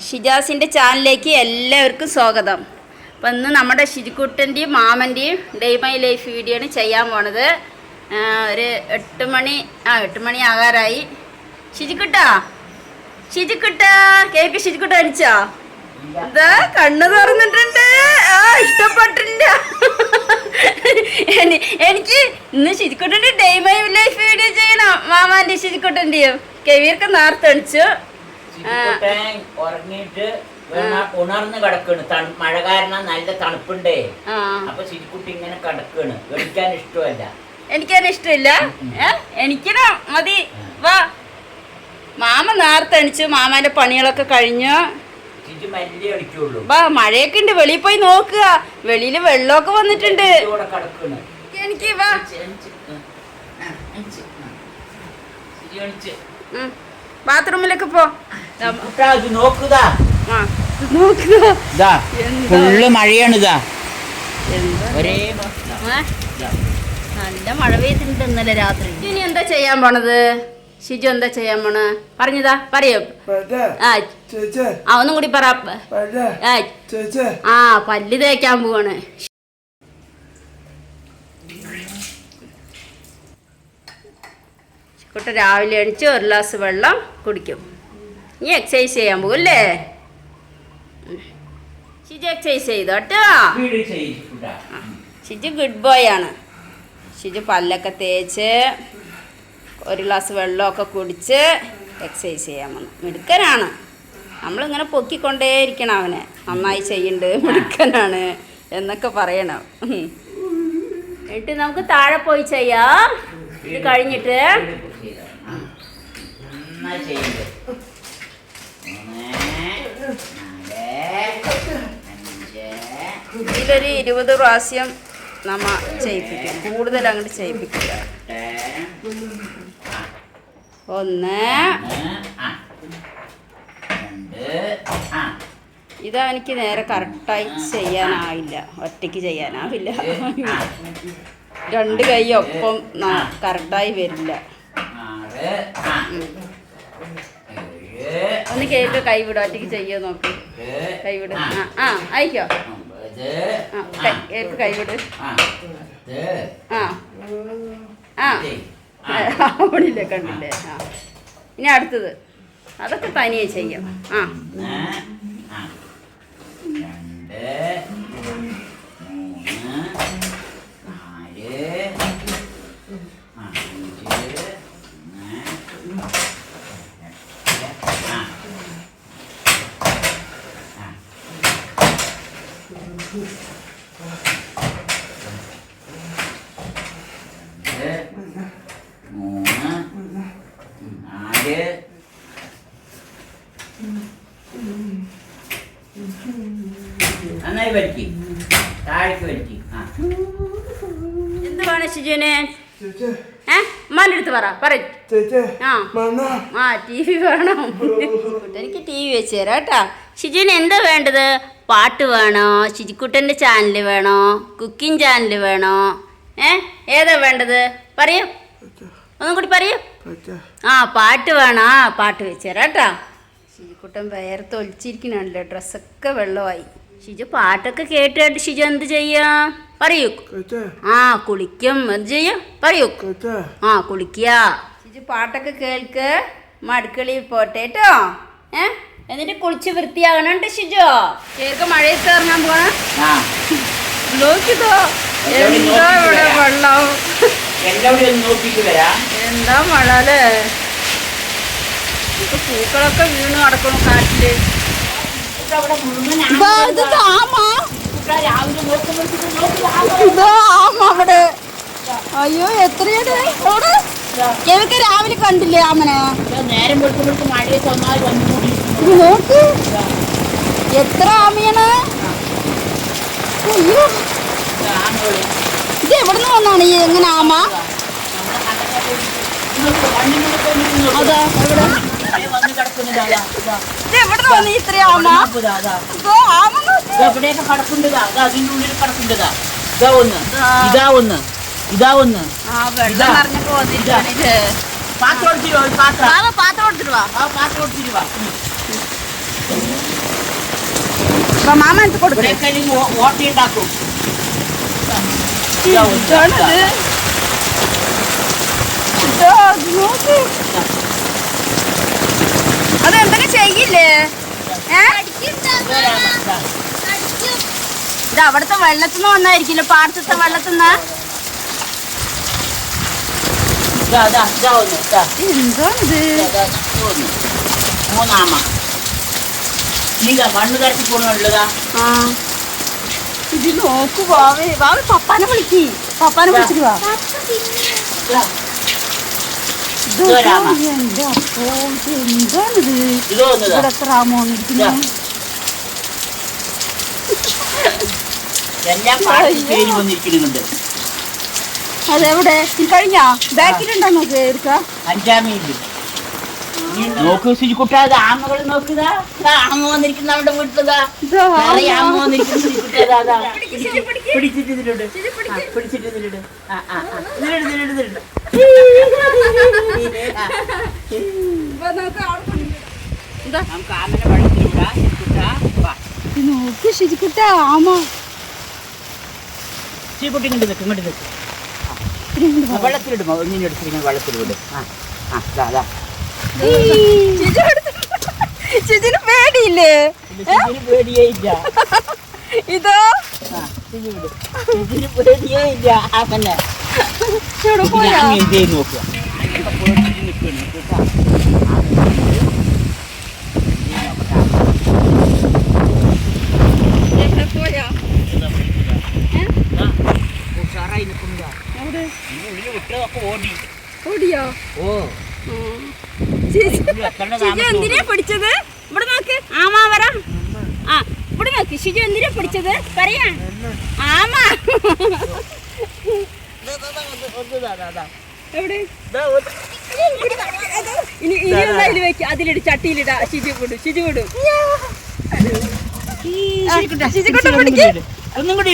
ഷിജാസിൻ്റെ ചാനലിലേക്ക് എല്ലാവർക്കും സ്വാഗതം. അപ്പം ഇന്ന് നമ്മുടെ ഷിജിക്കുട്ടൻ്റെയും മാമൻ്റെയും ഡേ മൈ ലൈഫ് വീഡിയോ ആണ് ചെയ്യാൻ പോണത്. ഒരു 8 മണി ആകാറായി. ഷിജിക്കുട്ടാ കേക്ക് ഷിജിക്കുട്ട അടിച്ചോ? എന്താ കണ്ണ് തുറന്നിട്ടുണ്ട്. ഇഷ്ടപ്പെട്ടില്ല. എനിക്ക് ഇന്ന് ഷിജിക്കുട്ടൻ്റെ ഡേ മൈ ലൈഫ് വീഡിയോ ചെയ്യണം. മാമാൻ്റെ ഷിജിക്കുട്ടൻ്റെയും കെവിയൊക്കെ നേരത്തെ അടിച്ചു. ഉറങ്ങിയിട്ട് ഉണർന്ന് കിടക്കണ്. മഴ കാരണം നല്ല തണുപ്പുണ്ടേ. അപ്പൊ ശിരിക്കുട്ടി ഇങ്ങനെ കിടക്കണ്. എണിക്കാൻ ഇഷ്ടമല്ല. എനിക്കതിന് ഇഷ്ടമില്ല. എനിക്കിനാ മതി. വാ മാമ നേരത്തെ എണിച്ചു. മാമാന്റെ പണികളൊക്കെ കഴിഞ്ഞു. വാ മഴയൊക്കെ ഉണ്ട്. വെളിയിൽ പോയി നോക്കുക. വെളിയില് വെള്ളമൊക്കെ വന്നിട്ടുണ്ട്. എനിക്ക് വാ ബാത്റൂമിലൊക്കെ പോ. മഴയാണ്. നല്ല മഴ പെയ്തിട്ടുണ്ട് ഇന്നലെ രാത്രി. ഇനി എന്താ ചെയ്യാൻ പോണത്? ഷിജു എന്താ ചെയ്യാൻ പോണ? പറഞ്ഞതാ പറയോ? ഒന്നും കൂടി പറ. പല്ല് തേക്കാൻ പോവാണ്. കുട്ട രാവിലെ എണിച്ച് ഒരു ഗ്ലാസ് വെള്ളം കുടിക്കും. നീ എക്സസൈസ് ചെയ്യാൻ പോകുമല്ലേ? ഷിജു എക്സസൈസ് ചെയ്തോ കേട്ടോ. ഷിജു ഗുഡ് ബോയ് ആണ്. ഷിജു പല്ലൊക്കെ തേച്ച് ഒരു ഗ്ലാസ് വെള്ളമൊക്കെ കുടിച്ച് എക്സസൈസ് ചെയ്യാൻ വന്നു. മിടുക്കനാണ്. നമ്മളിങ്ങനെ പൊക്കിക്കൊണ്ടേയിരിക്കണം അവനെ. നന്നായി ചെയ്യുന്നുണ്ട്, മിടുക്കനാണ് എന്നൊക്കെ പറയണം. എന്നിട്ട് നമുക്ക് താഴെ പോയി ചെയ്യാം. ഇത് കഴിഞ്ഞിട്ട് ഇതിലൊരു 20 പ്രാവശ്യം നമ്മ ചെയ്യിപ്പിക്കും. കൂടുതൽ അങ്ങോട്ട് ചെയ്യിപ്പിക്കില്ല. 1 ഇതെനിക്ക് നേരെ കറക്റ്റായി ചെയ്യാനാവില്ല. ഒറ്റയ്ക്ക് ചെയ്യാനാവില്ല. 2 കൈ ഒപ്പം കറക്റ്റായി വരില്ല. ഒന്ന് കേക്ക് കൈവിടും. ഒറ്റയ്ക്ക് ചെയ്യോ നോക്ക്. കൈവിട്. അയക്കോ. കേക്ക് കൈവിട്. അവിടില്ലേ കണ്ടില്ലേ? ഇനി അടുത്തത് അതൊക്കെ തനിയെ ചെയ്യാം. 3 നന്നായി വലിക്ക്. താഴേക്ക് വലിക്ക്. എന്ത് വേണം ഷിജുവിന്? ഉമ്മാൻ്റെ അടുത്ത് പറ. ടി വി വേണം. എനിക്ക് ടി വി വെച്ച് തരാം കേട്ടാ. ഷിജുവിന് എന്താ വേണ്ടത്? പാട്ട് വേണോ? ഷിജിക്കുട്ടൻ്റെ ചാനൽ വേണോ? കുക്കിംഗ് ചാനൽ വേണോ? ഏതാ വേണ്ടത്? പറയൂ. ഒന്നും കൂടി പറയൂ. പാട്ട് വേണോ? പാട്ട് വെച്ച് തരാം കേട്ടാ. ഷിജിക്കുട്ടൻ വേർത്ത് ഒലിച്ചിരിക്കണല്ലോ. ഡ്രസ്സൊക്കെ വെള്ളമായി. ഷിജു പാട്ടൊക്കെ കേട്ടിട്ട് ഷിജു എന്ത് ചെയ്യാം? പറയൂ. കുളിക്കും. എന്ത് ചെയ്യും? പറയൂ. കുളിക്കുക. ഷിജു പാട്ടൊക്കെ കേൾക്ക്. അടുക്കളയിൽ പോട്ടെ കേട്ടോ. എന്നിട്ട് കുളിച്ച് വൃത്തിയാകണം കേട്ടോ ഷിജു. കേൾക്ക് മഴയത്ത് ഇറങ്ങാൻ പോണ. നോക്കിതോ എന്താ ഇവിടെ വെള്ളം. എന്താ മഴ അല്ലേ? പൂക്കളൊക്കെ വീണ് കിടക്കണം കാറ്റില്. അവിടെ അയ്യോ എത്രയാണ് അവിടെ. എനിക്ക് രാവിലെ കണ്ടില്ലേ ആമനെ? നേരം നോക്ക് എത്ര ആമയാണ്. അയ്യോ ഇത് എവിടുന്ന് വന്നാണ് ഈ എങ്ങനെ ആമ? അതാ എവിടെ എവിടുന്ന് വന്ന് ഇത്ര ആമ? എവിടെയൊക്കെ കടപ്പുണ്ടതാ. അതിൻ്റെ ഉള്ളിൽ കടപ്പുണ്ടതാ. ഇതാ ഒന്ന് പാത്രം എടുത്തിട്ട് വാ. മാമ എടുത്ത് കൊടുക്കും. ഇവിടെയൊക്കെ അല്ലെങ്കിൽ ഓട്ടയുണ്ടാക്കും. അതെന്തൊക്കെ ചെയ്യില്ലേ? ഇത് അവിടുത്തെ വെള്ളത്തിന്ന് വന്നായിരിക്കില്ല, പാടത്തെ വെള്ളത്തിന്ന്. മൂന്നാമ മണ്ണ് കരത്തി പോണുള്ളതാ. ഇത് നോക്കു വാവേ, വാവേ പപ്പാനെ വിളിക്ക്, പപ്പാനെ വിളിച്ചിട്ട് വാ. എന്റെ അപ്പോ എന്താണിത്? ഇവിടെ എത്ര ആമോന്ന് ഇരിക്കുന്നു. എല്ലാം പാടത്തിൽ വന്നിരിക്കുന്നുണ്ട്. അതെവിടെ കഴിഞ്ഞാ? ബാക്കിലുണ്ടോ നോക്ക് എടുക്ക. 5 മീനിറ്റ് നോക്ക് ശുചിക്കുട്ട. അത് ആമകൾ നോക്കുക. ആമ വന്നിരിക്കുന്ന നമ്മുടെ വീട്ടിലതാ. ആമ വന്നിരിക്കുന്നു ശുചിക്കുട്ട. പിടിച്ചിട്ട് ഇതിലുണ്ട്, പിടിച്ചിട്ട് ഇതിലുണ്ട്. നമുക്ക് ആമനെ വെള്ളത്തിലൂടാ ശുചിക്കുട്ട. നോക്ക് ശുചിക്കുട്ട ആമ. ശുചിക്കുട്ടി ഇങ്ങോട്ട് നിൽക്കും, ഇങ്ങോട്ട് നിൽക്കും. വെള്ളത്തിലിടുമോ? ഇങ്ങനെ എടുത്തിരിക്കുന്ന വെള്ളത്തിലിടും. അതാ ശുചിന് പേടിയില്ലേ? പേടിയേ ഇല്ല. ഇതോ പേടിയേ ഇല്ല. ആമന്നെ എന്ത് നോക്കുക. ഓടിയോ? എന്തിനാ പിടിച്ചത്? ഇവിടെ നോക്ക് ആമ പറ. ആ ഇവിടെ നോക്ക് ഷിജു എന്തിനാ പിടിച്ചത് പറയാ. ആമ എവിടെ? ഇനി ഒന്ന് അതിൽ വെക്ക, അതിലിട്, ചട്ടിയിലിടാ. ഷിജു വിടും, ഷിജു വിടും. ഒന്നും കൂടി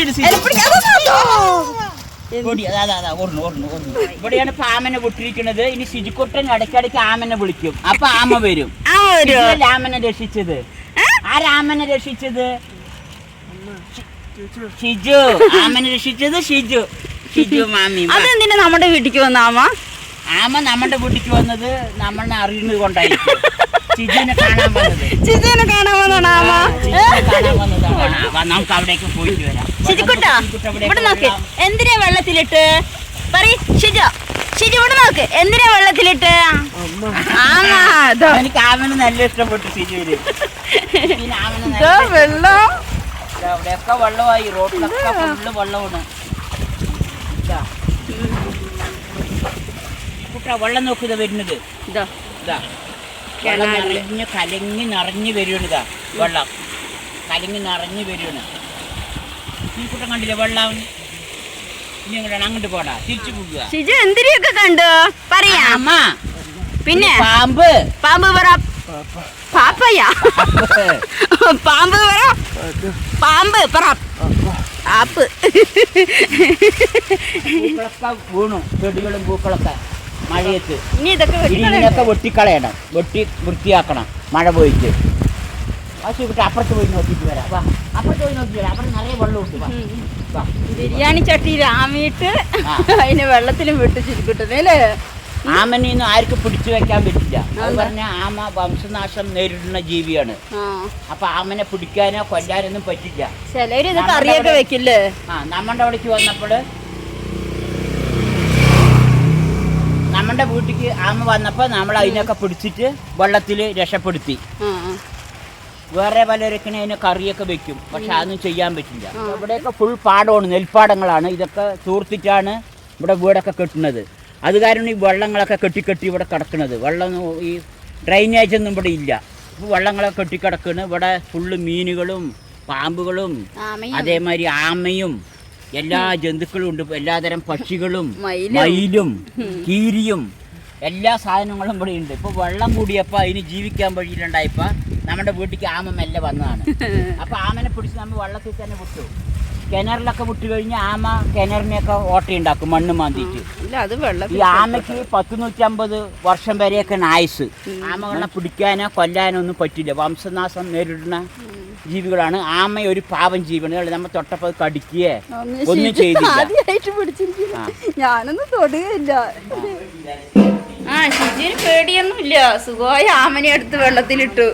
ഇവിടെയാണ് ഇപ്പൊ ആമനെ വിട്ടിരിക്കുന്നത്. ഇനി ശുചിക്കുട്ടൻ ഇടയ്ക്കിടയ്ക്ക് ആമനെ വിളിക്കും. അപ്പൊ ആമ വരും. ആമനെ രക്ഷിച്ചത് ആരാമനെ രക്ഷിച്ചത്? ഷിജു. ആമനെ രക്ഷിച്ചത് ഷിജു. ഷിജു മാമി. അതെന്തിനാ നമ്മുടെ വീട്ടിക്ക് വന്ന ആമ? ആമ നമ്മുടെ വീട്ടിക്ക് വന്നത് നമ്മളെ അറിയുന്നത് കൊണ്ടായിരിക്കും. ഷിജുവിനെ കാണാൻ വന്നത്. ഷിജുവിനെ കാണാൻ വന്നതാണ് ആമ. കാണാൻ വന്നതാണ്. നമുക്ക് അവിടേക്ക് പോയിട്ട് വരാം. ഷിജുക്കുട്ടാ ഇവിടെ നോക്ക്. എന്തിനാ വെള്ളത്തിലിട്ട് പറയ് ഷിജു. ഷിജു ഇവിടെ നോക്ക്. എന്തിനാ വെള്ളത്തിലിട്ട്? എനിക്ക് ആമന് നല്ല ഇഷ്ടപ്പെട്ടു ഷിജുവിന്. വെള്ളം അവിടെയൊക്കെ വെള്ളമായി. റോഡിലൊക്കെ ഫുള്ള് വെള്ളമാണ്. കുട്ടാ വെള്ളം നോക്കുക വരുന്നത്. ഇതാ നിറഞ്ഞ് കലങ്ങി നിറഞ്ഞ് വരുവാണിതാ. വെള്ളം കലങ്ങി നിറഞ്ഞ് വരുവാണ്. ഈ കുട്ടം കണ്ടില്ലേ വെള്ളം? ഇനി എങ്ങോട്ടാണ്? അങ്ങോട്ട് പോടാ, തിരിച്ചു പോകുക. ഷിജു എന്തിനെയൊക്കെ കണ്ടു പറയാമ? പിന്നെ പാമ്പ്. പാമ്പ് പറ. പാപ്പയാ? പാമ്പ് പറ. പാമ്പ് പറ. ആപ്പ്. പൂക്കളൊക്കെ വീണു. ചെടികളും പൂക്കളൊക്കെ മഴയത്ത്. ഇനി ഇതിനൊക്കെ വെട്ടിക്കളയണം, വെട്ടി വൃത്തിയാക്കണം മഴ പോയിട്ട്. ആശുപത്രി അപ്പുറത്ത് പോയി നോക്കിയിട്ട് വരാം. വാ, അപ്പുറത്ത് പോയി നോക്കിയിട്ട് വരാം. അവിടെ നിറയെ വെള്ളം ഉണ്ട്. വാ, ബിരിയാണി ചട്ടിയിൽ ആമയിട്ട് അതിന് വെള്ളത്തിലും വിട്ട് ചിരിക്കിട്ടല്ലേ. ആമനെയൊന്നും ആർക്കും പിടിച്ചു വെക്കാൻ പറ്റില്ല. അത് പറഞ്ഞ ആമ വംശനാശം നേരിടുന്ന ജീവിയാണ്. അപ്പൊ ആമനെ പിടിക്കാനോ കൊല്ലാനൊന്നും പറ്റില്ല. ചിലര് ഇത് കറിയൊക്കെ വെക്കില്ലേ? നമ്മുടെ അവിടേക്ക് വന്നപ്പോൾ നമ്മുടെ വീട്ടിക്ക് ആമ വന്നപ്പോൾ നമ്മൾ അതിനൊക്കെ പിടിച്ചിട്ട് വെള്ളത്തിൽ രക്ഷപ്പെടുത്തി. വേറെ പലരൊക്കെ അതിനെ കറിയൊക്കെ വെക്കും. പക്ഷെ അതൊന്നും ചെയ്യാൻ പറ്റില്ല. ഇവിടെയൊക്കെ ഫുൾ പാടമാണ്, നെൽപ്പാടങ്ങളാണ്. ഇതൊക്കെ തൂർത്തിട്ടാണ് ഇവിടെ വീടൊക്കെ കെട്ടുന്നത്. അത് കാരണം ഈ വെള്ളങ്ങളൊക്കെ കെട്ടി ഇവിടെ കിടക്കുന്നത്. വെള്ളം ഈ ഡ്രൈനേജ് ഒന്നും ഇവിടെ ഇല്ല. ഇപ്പോൾ വെള്ളങ്ങളൊക്കെ കെട്ടിക്കിടക്കുന്നു. ഇവിടെ ഫുള്ള് മീനുകളും പാമ്പുകളും അതേമാതിരി ആമയും എല്ലാ ജന്തുക്കളും ഉണ്ട്. എല്ലാതരം പക്ഷികളും മയിലും കീരിയും എല്ലാ സാധനങ്ങളും ഇവിടെ ഉണ്ട്. ഇപ്പോൾ വെള്ളം കൂടിയപ്പോൾ അതിന് ജീവിക്കാൻ വഴിയിലുണ്ടായപ്പോൾ നമ്മുടെ വീട്ടിലേക്ക് ആമ മെല്ലെ വന്നതാണ്. അപ്പോൾ ആമനെ പിടിച്ച് നമ്മൾ വെള്ളത്തിൽ തന്നെ വിട്ടു. കിണറിലൊക്കെ വിട്ട് കഴിഞ്ഞാൽ ആമ കിണറിനെയൊക്കെ ഓട്ടയുണ്ടാക്കും മണ്ണ് മാന്തിയിട്ട്. ഈ ആമയ്ക്ക് 150 വർഷം വരെയൊക്കെ ആയുസ്. ആമകളെ പിടിക്കാനോ കൊല്ലാനോ ഒന്നും പറ്റില്ല. വംശനാശം നേരിടുന്ന ജീവികളാണ്. ആമ ഒരു പാവം ജീവിയാണ്. നമ്മൾ തൊട്ടപ്പോൾ കടിക്കുകയെ ഒന്നും ചെയ്തില്ല. ആദ്യമായിട്ട് പിടിച്ചിരിക്കുന്നു. ഞാനൊന്നും തൊടുകയില്ല. ആ ഷിജുവിന് പേടിയൊന്നുമില്ല. സുഖമായ ആമനെ എടുത്ത് വെള്ളത്തിലിട്ടു.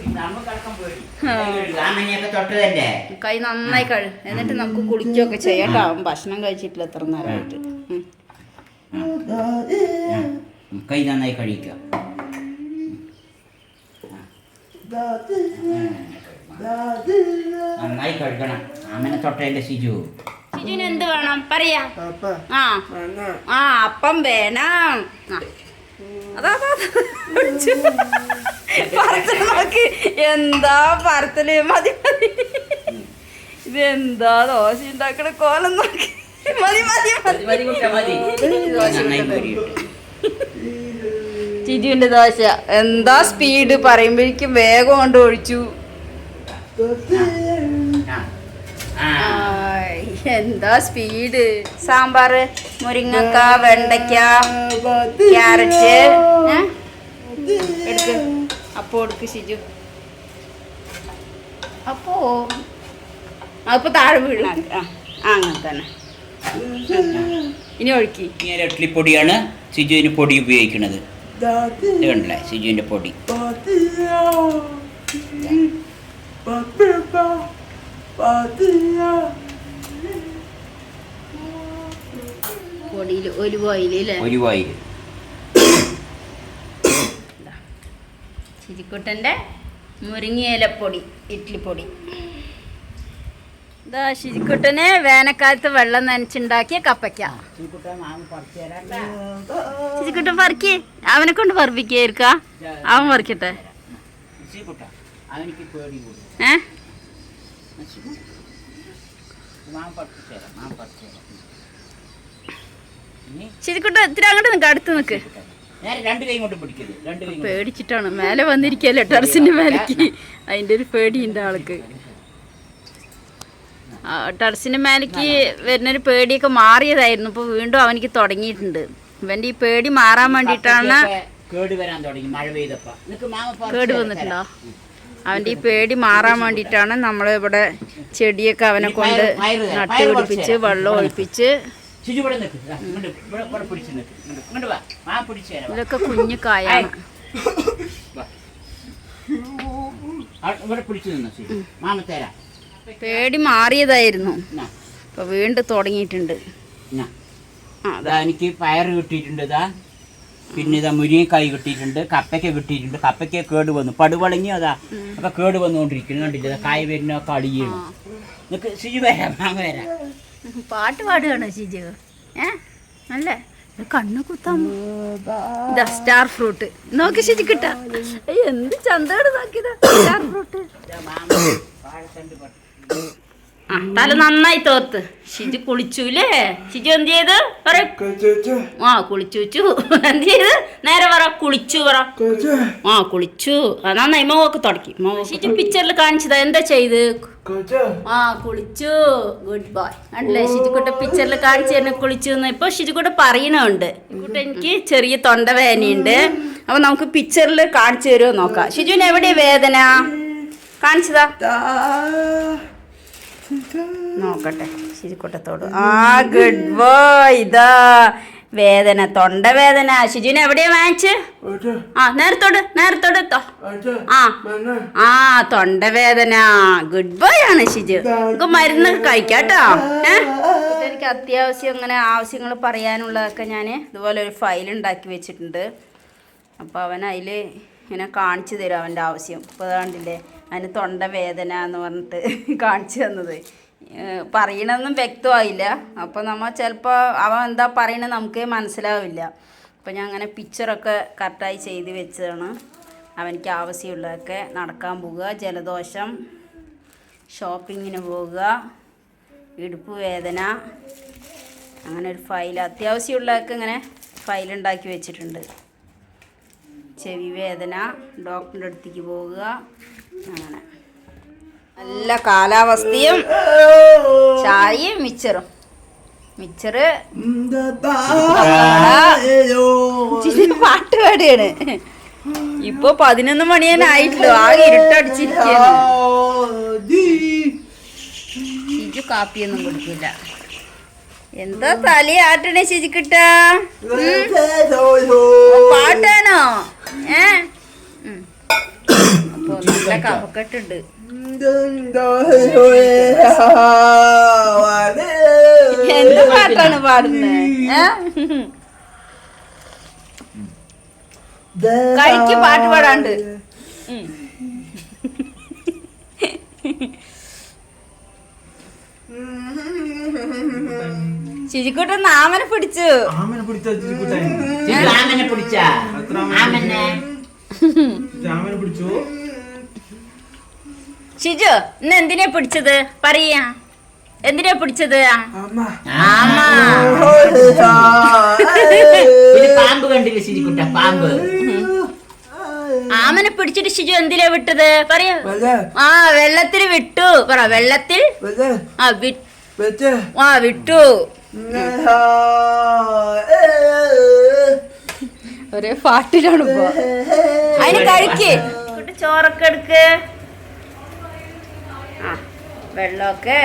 കൈ നന്നായി എന്നിട്ട് നമുക്ക് കുളിക്കുകയൊക്കെ ചെയ്യട്ടോ. ഭക്ഷണം കഴിച്ചിട്ടില്ല എത്ര നേരമായിട്ട്. കൈ നന്നായി കഴിക്കുക. നന്നായി കഴുകണം. ആമനെ തൊട്ടല്ലേ ഷിജു. ഷിജുവിന് എന്ത് വേണം പറയാ? ആ അപ്പം വേണം. അതാ പറത്തല് നോക്ക്. എന്താ പറത്തല്. മതി മതി. ഇതെന്താ ദോശ ഉണ്ടാക്കണ കോലം നോക്കി. മതി മതി മതി. ചിജുവിന്റെ ദോശ എന്താ സ്പീഡ് പറയുമ്പോഴേക്കും വേഗം കൊണ്ട് ഒഴിച്ചു. എന്താ സ്പീഡ്. സാമ്പാറ്, മുരിങ്ങക്ക, വെണ്ടയ്ക്ക, ക്യാരറ്റ് എടുക്ക്. അപ്പോ എടുക്ക് ഷിജു. അപ്പൊ താഴെ വീഴ. അങ്ങനെ തന്നെ. ഇനി ഒഴുക്കി. ഇഡ്ലിപ്പൊടിയാണ് ഷിജുവിന് പൊടി ഉപയോഗിക്കുന്നത്. ഇത് കണ്ടില്ലേ ഷിജുവിന്റെ പൊടി. പൊടിയിൽ ഒലിവ് ഓയിൽ. ശിജിക്കുട്ടൻ്റെ മുരിങ്ങയിലപ്പൊടി, ഇഡ്ലിപ്പൊടി. ഇതാ ശിജിക്കുട്ടന് വേനൽക്കാലത്ത് വെള്ളം നനച്ചുണ്ടാക്കിയ കപ്പയ്ക്ക. ശിജിക്കുട്ടൻ പറിക്കേ. അവനെ കൊണ്ട് പറിപ്പിക്കായിരിക്ക. അവൻ പറിക്കട്ടെ. ശിജിക്കുട്ട ഇത്തിരി അങ്ങോട്ട് നിൽക്ക്. അടുത്ത് നിൽക്ക്. പേടിച്ചിട്ടാണ് മേലെ വന്നിരിക്കല്ലേ ടെറസിന്റെ മേലേക്ക്. അതിന്റെ ഒരു പേടിയുണ്ട് ആൾക്ക്. ടെറസിന്റെ മേലേക്ക് വരുന്നൊരു പേടിയൊക്കെ മാറിയതായിരുന്നു. ഇപ്പൊ വീണ്ടും അവനിക്ക് തുടങ്ങിയിട്ടുണ്ട്. ഇവന്റെ ഈ പേടി മാറാൻ വേണ്ടിയിട്ടാണ്. കേട് വന്നിട്ടുണ്ടോ? അവന്റെ ഈ പേടി മാറാൻ വേണ്ടിയിട്ടാണ് നമ്മൾ ഇവിടെ ചെടിയൊക്കെ അവനെ കൊണ്ട് നട്ടുപിടിപ്പിച്ച് വെള്ളം ഒഴിപ്പിച്ച്. ഇതൊക്കെ കുഞ്ഞു കായാണ്. പേടി മാറിയതായിരുന്നു. ഇപ്പൊ വീണ്ടും തുടങ്ങിയിട്ടുണ്ട്. എനിക്ക് പയറ് കിട്ടിയിട്ടുണ്ട്. ഇതാ പിന്നെ ഇതാ മുരിങ്ങക്കായ് കിട്ടിയിട്ടുണ്ട്. കപ്പയ്ക്ക കിട്ടിയിട്ടുണ്ട്. കപ്പയ്ക്ക കേട് വന്നു. പടുവളങ്ങി അതാ അപ്പൊ കേട് വന്നുകൊണ്ടിരിക്കുന്നു. കണ്ടില്ല കായ വരുന്നൊക്കെ അടിയാണ്. നിനക്ക് ഷിജു വരാം. മാങ്ങ വരാം. പാട്ട് പാടുകയാണോ ഷിജു? അല്ല കണ്ണ് കുത്താൻ. ഇതാ സ്റ്റാർ ഫ്രൂട്ട് നോക്കി ഷിജു കിട്ടാ. എന്ത് ചന്തോട് നോക്കിയതാ സ്റ്റാർ ഫ്രൂട്ട്. തല നന്നായി തോർത്ത്. ഷിജു കുളിച്ചൂലേ? ഷിജു എന്ത് ചെയ്ത് പറ? കുളിച്ചു. എന്ത് ചെയ്ത്? നേരെ പറ. കുളിച്ചു പറ. കുളിച്ചു. നന്നായി മോക്ക് തുടക്കി. ഷിജു പിക്ചറിൽ കാണിച്ചതാ. എന്താ ചെയ്ത്? കുളിച്ചു. Good boy. കണ്ടില്ലേ ഷിജുക്കുട്ട പിക്ചറിൽ കാണിച്ചു തന്നെ കുളിച്ചു എന്ന്. ഇപ്പൊ ഷിജുക്കുട്ട പറയണുണ്ട്. ഇക്കുട്ട എനിക്ക് ചെറിയ തൊണ്ടവേദനയുണ്ട്. അപ്പൊ നമുക്ക് പിക്ചറിൽ കാണിച്ചു തരുമോ നോക്കാം. ഷിജുവിന് എവിടെയാ വേദന? കാണിച്ചതാ നോക്കട്ടെ ഷിജുക്കുട്ടത്തോട്. Good boy. ഇതാ വേദന, തൊണ്ടവേദന. ഷിജുവിന് എവിടെയാ വാങ്ങിച്ച്? നേരത്തോട് തൊണ്ടവേദന. ഗുഡ് ബോയ് ആണ് ഷിജു. നമുക്ക് മരുന്ന് കഴിക്കാട്ടോ. എനിക്ക് അത്യാവശ്യം ഇങ്ങനെ ആവശ്യങ്ങൾ പറയാനുള്ളതൊക്കെ ഞാൻ ഇതുപോലെ ഒരു ഫയൽ ഉണ്ടാക്കി വെച്ചിട്ടുണ്ട്. അപ്പോൾ അവൻ അതിൽ ഇങ്ങനെ കാണിച്ചു തരും അവൻ്റെ ആവശ്യം. ഇപ്പോൾ കണ്ടില്ലേ അതിന് തൊണ്ടവേദന എന്ന് പറഞ്ഞിട്ട് കാണിച്ചു തന്നത്. പറയണതൊന്നും വ്യക്തമായില്ല. അപ്പോൾ നമ്മൾ ചിലപ്പോൾ അവൻ എന്താ പറയണത് നമുക്ക് മനസ്സിലാവില്ല. അപ്പോൾ ഞാൻ അങ്ങനെ പിക്ചറൊക്കെ കറക്റ്റായി ചെയ്ത് വെച്ചതാണ്. അവനിക്ക് ആവശ്യമുള്ളതൊക്കെ. നടക്കാൻ പോവുക, ജലദോഷം, ഷോപ്പിങ്ങിന് പോവുക, ഇടുപ്പ് വേദന, അങ്ങനെ ഒരു ഫയൽ അത്യാവശ്യമുള്ളതൊക്കെ ഇങ്ങനെ ഫയലുണ്ടാക്കി വെച്ചിട്ടുണ്ട്. ചെവി വേദന, ഡോക്ടറിൻ്റെ അടുത്തേക്ക് പോവുക. അങ്ങനെ നല്ല കാലാവസ്ഥയും ചായയും മിച്ചറും. പാട്ട് പാടിയാണ്. ഇപ്പൊ 11 മണി തന്നെ ആയിട്ടുള്ളൂ. ആകെ ഇരുട്ടടിച്ചിരിക്കുകയാണ്. കാപ്പിയൊന്നും കുടിക്കില്ല. എന്താ തലയാട്ടണേ ശരിക്കിട്ട? പാട്ടാണോ? അപ്പൊ നല്ല കഫക്കെട്ടുണ്ട്. എന്ത് പാട്ടാണ് പാടുന്നത്? കഴിക്ക് പാട്ട് പാടാണ്ട്. ശിജിക്കുട്ടൻ ആമനെ പിടിച്ചു. ഷിജു ഇന്ന് എന്തിനാ പിടിച്ചത്? പറയാ, എന്തിനാ പിടിച്ചത്? പാമ്പ് കണ്ടില്ല ശിജിക്കുട്ട? പാമ്പ്. ആമനെ പിടിച്ചിട്ട് ഷിജു എന്തിനാ വിട്ടത്? പറയാ. വെള്ളത്തിൽ വിട്ടു. പറ, വെള്ളത്തിൽ വിട്ടു. ഒരേ പാട്ടിലാണ് ഇപ്പൊ. അതിന് കഴിക്ക്. ചോറൊക്കെ എടുക്ക്. വെള്ളമൊക്കെ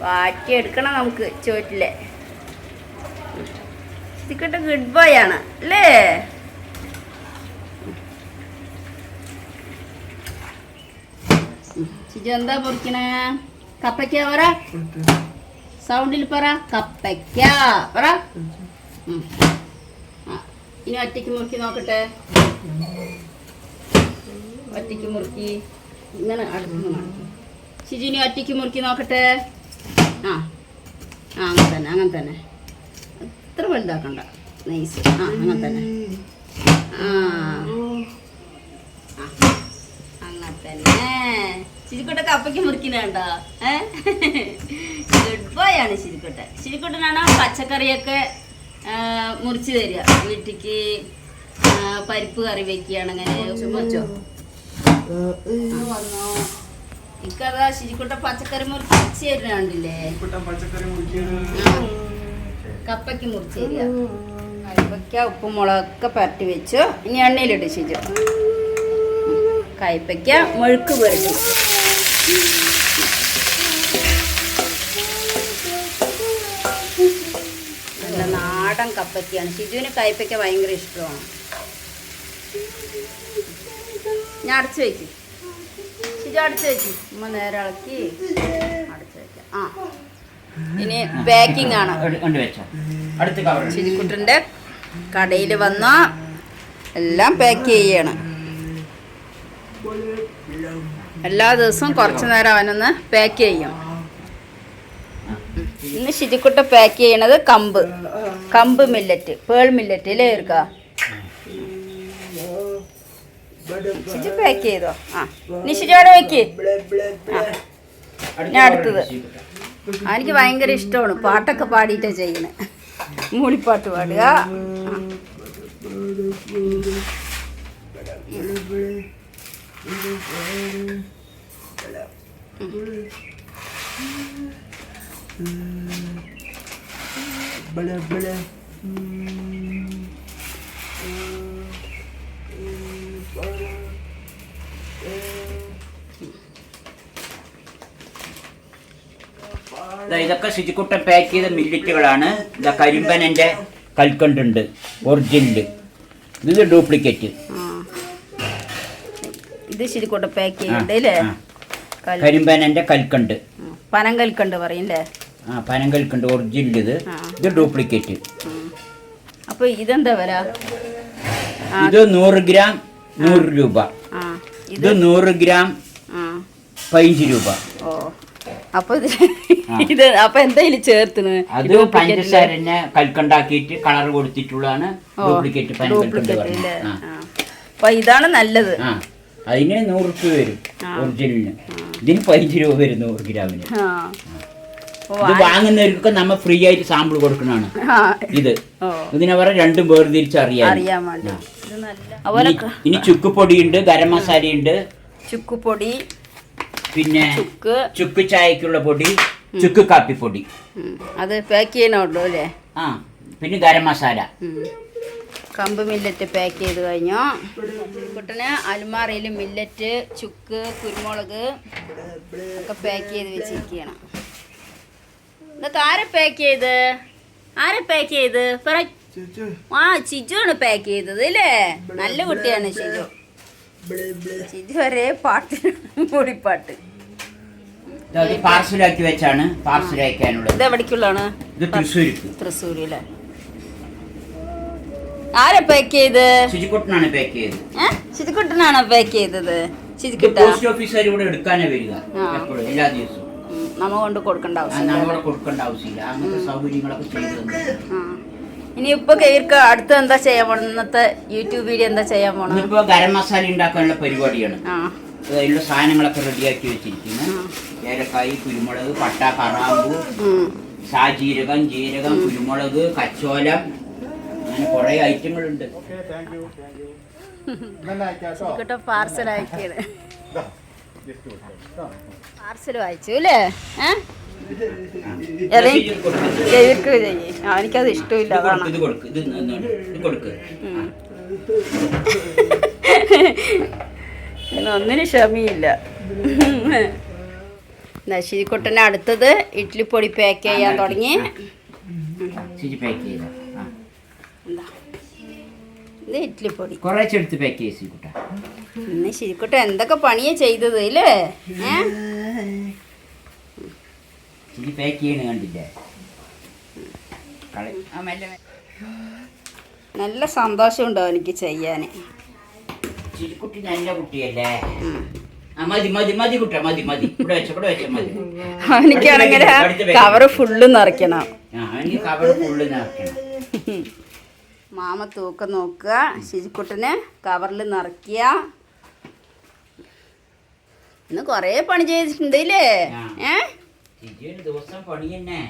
വാറ്റി എടുക്കണം നമുക്ക് ചോറ്റിലെ. ഇതിക്കട്ടെ ഗുഡ് ബോയ് ആണ് അല്ലേ? ഷിജു എന്താ പൊറിക്കണേ? കപ്പയ്ക്ക പറ, സൗണ്ടിൽ പറ. കപ്പയ്ക്ക പറ. ഇനി ഒറ്റയ്ക്ക് മുറുക്കി നോക്കട്ടെ. ഒറ്റയ്ക്ക് മുറുക്കി ഇങ്ങനെ അടുത്ത്. ഷിജു ഇനി ഒറ്റയ്ക്ക് മുറുക്കി നോക്കട്ടെ. അങ്ങനെ തന്നെ, അങ്ങനെ തന്നെ. അത്ര വലുതാക്കണ്ട, നൈസ്. അങ്ങനെ തന്നെ. അങ്ങനെ തന്നെ. ശിരിക്കുട്ട കപ്പയ്ക്ക് മുറിക്കുന്നുണ്ടോ? ഗുഡ് ബോയ് ആണ് ശിരിക്കുട്ട. ശിരിക്കുട്ടനാണ് പച്ചക്കറിയൊക്കെ മുറിച്ച് തരിക. വീട്ടിക്ക് പരിപ്പ് കറി വെക്കുകയാണെങ്കിൽ വെച്ചോ. വന്നോ ഇക്കതാ ശിരിക്കുട്ട പച്ചക്കറി മുറിച്ച് തരുന്നുണ്ടില്ലേ? കപ്പയ്ക്ക് മുറിച്ച് തരിക. കയ്പയ്ക്ക ഉപ്പും മുളകൊക്കെ പരട്ടി വെച്ചു. ഇനി എണ്ണയിലിട്ട് ശിജു. കയ്പയ്ക്ക മുഴുക്ക് പുരട്ടി. നല്ല നാടൻ കപ്പയ്ക്കാണ്. ഷിജുവിന് കയ്പയ്ക്ക ഭയങ്കര ഇഷ്ടമാണ്. ഞാൻ അടച്ചു വയ്ക്കും. ഷിജു അടച്ചു വയ്ക്കും. ഉമ്മ നേരെ ഇളക്കി അടച്ചു വയ്ക്കാം. ഇനി പാക്കിംഗ് ആണ്. ഷിജുക്കുട്ടൻ്റെ കടയിൽ വന്ന എല്ലാം പാക്ക് ചെയ്യാണ്. എല്ലാ ദിവസവും കുറച്ചു നേരം അവനൊന്ന് പാക്ക് ചെയ്യും. ഇന്ന് ഷിജിക്കുട്ട പാക്ക് ചെയ്യണത് കമ്പ് മില്ലറ്റ്, പേൾ മില്ലറ്റ് അല്ലേ ഇരിക്ക? ഷിജു പാക്ക് ചെയ്തോ? നീ ഷിജോടെ വെക്ക്. ഞാൻ അടുത്തത്. എനിക്ക് ഭയങ്കര ഇഷ്ടമാണ്. പാട്ടൊക്കെ പാടിയിട്ടാ ചെയ്യണേ. മൂളിപ്പാട്ട് പാടുക. ഇതൊക്കെ ശുചിക്കുട്ടൻ പാക്ക് ചെയ്ത മില്ലറ്റുകളാണ്. ഇതാ കരിമ്പനന്റെ കൽക്കണ്ടുണ്ട്, ഒറിജിനല്. ഇത് ഡ്യൂപ്ലിക്കേറ്റ്. ഇത് ശരിക്കൂട്ട പാക്ക് ചെയ്യണ്ടല്ലേ? കരിമ്പനന്റെ കൽക്കണ്ട്, പനങ്കൽക്കണ്ട് പറയില്ലേ? പനങ്കൽക്കണ്ട് ഒറിജിനൽ. ഇത് ഡ്യൂപ്ലിക്കേറ്റ്. അപ്പൊ ഇതെന്താ വില? ഇത് 100 ഗ്രാം 100 രൂപ. ഇത് 100 ഗ്രാം 15 രൂപ. അപ്പൊ അപ്പൊ എന്തായാലും ചേർത്തിന്? അത് പഞ്ചസാരനെ കൽക്കണ്ടാക്കിയിട്ട് കളർ കൊടുത്തിട്ടുള്ളതാണ് ഡ്യൂപ്ലിക്കേറ്റ് പനങ്കൽക്കണ്ട്. അപ്പൊ ഇതാണ് നല്ലത്. അതിന് 100 രൂപ വരും ഒറിജിനലിന്. ഇതിന് 15 രൂപ വരും 100 ഗ്രാമിന്. ഇത് വാങ്ങുന്നവർക്കൊക്കെ നമ്മ ഫ്രീ ആയിട്ട് സാമ്പിൾ കൊടുക്കണാണ്. ഇതിനവരെ രണ്ടും വേർതിരിച്ചറിയാൻ. ഇനി ചുക്കുപൊടി ഉണ്ട്, ഗരം മസാല ഉണ്ട്, ചുക്കുപൊടി, പിന്നെ ചുക്ക് ചായക്കുള്ള പൊടി, ചുക്ക് കാപ്പിപ്പൊടി. അത് പാക്ക് ചെയ്യണുള്ളൂ അല്ലേ? പിന്നെ ഗരം മസാല. കമ്പ് മില്ലറ്റ് പാക്ക് ചെയ്ത് കഴിഞ്ഞു. കുട്ടന് അലുമാറയിൽ മില്ലറ്റ്, ചുക്ക്, കുരുമുളക് ഒക്കെ പാക്ക് ചെയ്ത് വെച്ചിരിക്കുകയാണ്. ഇതൊക്കെ ആരെ പാക്ക് ചെയ്ത്? ആരെ പാക്ക് ചെയ്ത്? പറ. ആ ചിജുവാണ് പാക്ക് ചെയ്തത് അല്ലേ? നല്ല കുട്ടിയാണ് ചിജു. ചിജു ഒരേ പാട്ട് മൂടിപ്പാട്ട്. പാർസലാക്കി വെച്ചാണ് പാർസൽ അയക്കാനുള്ളത്. ഇത് എവിടേക്കുള്ളതാണ്? ഇത് തൃശ്ശൂർക്ക്. തൃശ്ശൂരിലെ. ആരെ പാക്ക് ചെയ്ത്? ശുചിക്കുട്ടനാണ് പാക്ക് ചെയ്തത്. ശുചിക്കുട്ടനാണോ പാക്ക് ചെയ്തത്? ശുചിക്കുട്ട പോസ്റ്റ് ഓഫീസുകാർ ഇവിടെ എടുക്കാനേ വരിക എപ്പോഴും, എല്ലാ ദിവസവും. നമ്മ കൊണ്ട് കൊടുക്കേണ്ട ആവശ്യം നമ്മളെ കൊടുക്കേണ്ട ആവശ്യമില്ല. അങ്ങനത്തെ സൗകര്യങ്ങളൊക്കെ ചെയ്തു തന്നെ. ഇനി ഇപ്പൊ കയർക്ക് അടുത്ത് എന്താ ചെയ്യാൻ പോണം? ഇന്നത്തെ യൂട്യൂബ് വീഡിയോ എന്താ ചെയ്യാൻ പോണം? ഇപ്പൊ ഗരം മസാല ഉണ്ടാക്കാനുള്ള പരിപാടിയാണ്. അതിലുള്ള സാധനങ്ങളൊക്കെ റെഡിയാക്കി വെച്ചിരിക്കുന്നു. ഏലക്കായി, കുരുമുളക്, പട്ട, കറാമ്പു, സാജീരകം, ജീരകം, കുരുമുളക്, കച്ചോലം, അങ്ങനെ കുറെ ഐറ്റങ്ങളുണ്ട്. പാർസൽ അയക്കിയത്. പാർസൽ വായിച്ചു അല്ലേ? എനിക്കത് ഇഷ്ടമില്ല. ഒന്നിനും ക്ഷമയില്ല. ശിരിക്കുട്ടനെ അടുത്തത് ഇഡ്ഡലിപ്പൊടി പാക്ക് ചെയ്യാൻ തുടങ്ങി. ഇത് ഇഡ്ഡലിപ്പൊടി കുറച്ചെടുത്ത് പാക്ക് ചെയ്ത് ഇന്ന് ശിരിക്കുട്ടൻ എന്തൊക്കെ പണിയാ ചെയ്തത് അല്ലേ? പാക്ക് ചെയ്യണ കണ്ടില്ലേ? നല്ല സന്തോഷമുണ്ടോ എനിക്ക് ചെയ്യാന്? ചിരിക്കുട്ടി നല്ല കുട്ടിയല്ലേ? മതി മതി മതി കുട്ട, മതി മതി. ഇവിടെ വെച്ച മതി. അവനിക്കാണെങ്കിൽ കവറ് ഫുള്ള് നിറയ്ക്കണം. കവറ് ഫുള്ള് നിറയ്ക്കണം. മാമ തൂക്കം നോക്കുക. ശിരിക്കുട്ടന് കവറിൽ നിറയ്ക്കുക. ഇന്ന് കൊറേ പണി ചെയ്തിട്ടുണ്ട് ഇല്ലേ? ദിവസം പണി തന്നെ.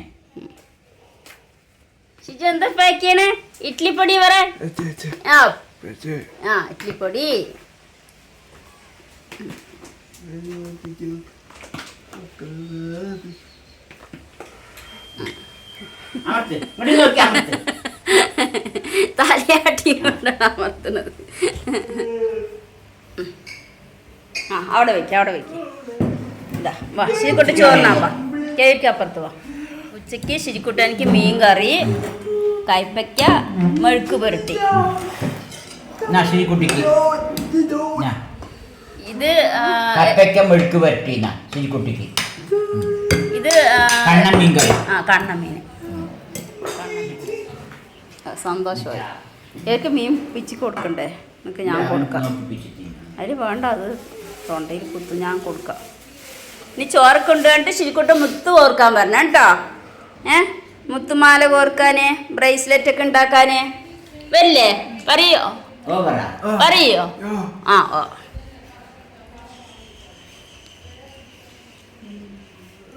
ഷിജു എന്താ പാക്ക് ചെയ്യണേ? ഇഡ്ഡലിപ്പൊടി പറ. ഇഡ്ഡലിപ്പൊടി. തലയാട്ടി കൊണ്ടാണ് അമർത്തുന്നത്. അവിടെ വെക്ക. ഇതാ വാ ശിരിക്കുട്ടി ചോറിനാവാ. കേക്ക് അപ്പുറത്ത് വാ. ഉച്ചയ്ക്ക് ശിരിക്കുട്ടി എനിക്ക് മീൻ കറി, കയ്പ്പയ്ക്ക, മെഴുക്ക് പുരട്ടി. ഇത് മെഴുക്ക് പുരട്ടി. ശിരിക്കുട്ടിക്ക് ഇത് കണ്ണമീൻ. സന്തോഷമായി. എനിക്ക് മീൻ പിച്ചി കൊടുക്കണ്ടേ? എനിക്ക് ഞാൻ കൊടുക്കാം. അതിന് വേണ്ട, അത് തൊണ്ടയിൽ കുത്തു, ഞാൻ കൊടുക്കാം. നീ ചോറ് കൊണ്ടുവന്നിട്ട് ശിരിക്കുട്ട മുത്ത് കോർക്കാൻ പറഞ്ഞ കേട്ടോ. മുത്തുമാല കോർക്കാന്, ബ്രേസ്ലെറ്റ് ഒക്കെ ഉണ്ടാക്കാന് വരില്ലേ? പറയോ? ഓ